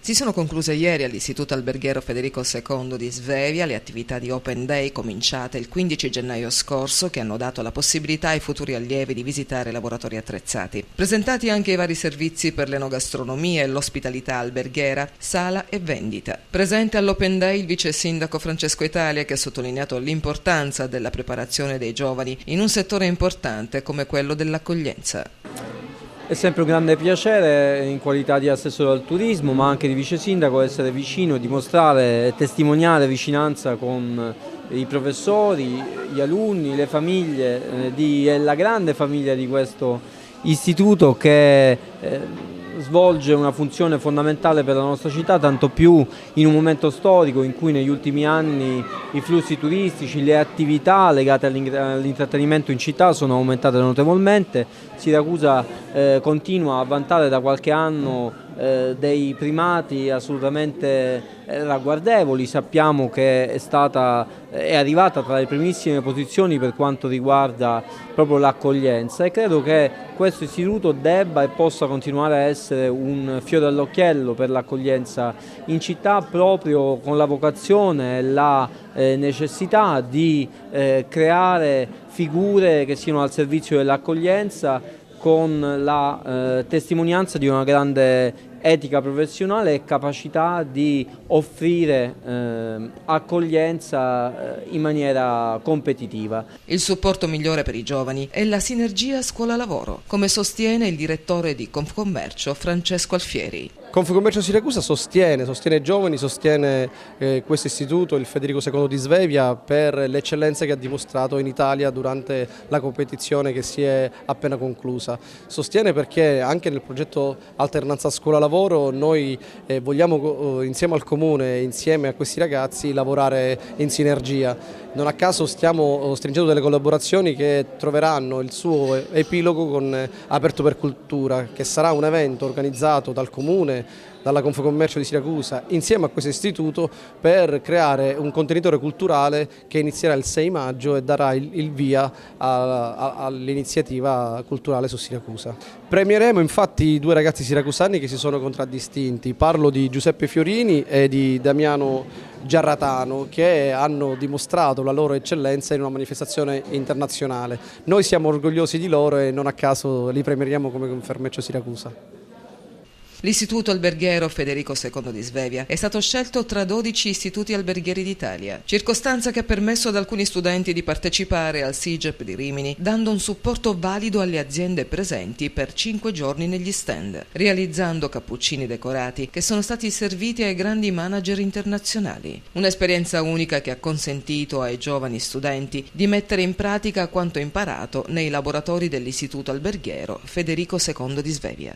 Si sono concluse ieri all'Istituto Alberghiero Federico II di Svevia le attività di Open Day cominciate il 15 gennaio scorso, che hanno dato la possibilità ai futuri allievi di visitare laboratori attrezzati. Presentati anche i vari servizi per l'enogastronomia e l'ospitalità alberghiera, sala e vendita. Presente all'Open Day il vice sindaco Francesco Italia, che ha sottolineato l'importanza della preparazione dei giovani in un settore importante come quello dell'accoglienza. È sempre un grande piacere in qualità di assessore al turismo, ma anche di vice sindaco, essere vicino, dimostrare e testimoniare vicinanza con i professori, gli alunni, le famiglie, la grande famiglia di questo istituto che svolge una funzione fondamentale per la nostra città, tanto più in un momento storico in cui negli ultimi anni i flussi turistici, le attività legate all'intrattenimento in città sono aumentate notevolmente. Siracusa continua a vantare da qualche anno dei primati assolutamente ragguardevoli. Sappiamo che è arrivata tra le primissime posizioni per quanto riguarda proprio l'accoglienza, e credo che questo istituto debba e possa continuare a essere un fiore all'occhiello per l'accoglienza in città, proprio con la vocazione e la necessità di creare figure che siano al servizio dell'accoglienza, con la testimonianza di una grande etica professionale e capacità di offrire accoglienza in maniera competitiva. Il supporto migliore per i giovani è la sinergia scuola-lavoro, come sostiene il direttore di Confcommercio Francesco Alfieri. Confcommercio Siracusa sostiene i giovani, sostiene questo istituto, il Federico II di Svevia, per le eccellenze che ha dimostrato in Italia durante la competizione che si è appena conclusa. Sostiene perché anche nel progetto Alternanza Scuola-Lavoro noi vogliamo insieme al Comune, insieme a questi ragazzi, lavorare in sinergia. Non a caso stiamo stringendo delle collaborazioni che troveranno il suo epilogo con Aperto per Cultura, che sarà un evento organizzato dal Comune, dalla Confcommercio di Siracusa, insieme a questo istituto, per creare un contenitore culturale che inizierà il 6 maggio e darà il via all'iniziativa culturale su Siracusa. Premieremo infatti i due ragazzi siracusani che si sono contraddistinti. Parlo di Giuseppe Fiorini e di Damiano Giarratano, che hanno dimostrato la loro eccellenza in una manifestazione internazionale. Noi siamo orgogliosi di loro e non a caso li premieremo come Confcommercio Siracusa. L'Istituto Alberghiero Federico II di Svevia è stato scelto tra 12 istituti alberghieri d'Italia, circostanza che ha permesso ad alcuni studenti di partecipare al SIGEP di Rimini, dando un supporto valido alle aziende presenti per 5 giorni negli stand, realizzando cappuccini decorati che sono stati serviti ai grandi manager internazionali. Un'esperienza unica che ha consentito ai giovani studenti di mettere in pratica quanto imparato nei laboratori dell'Istituto Alberghiero Federico II di Svevia.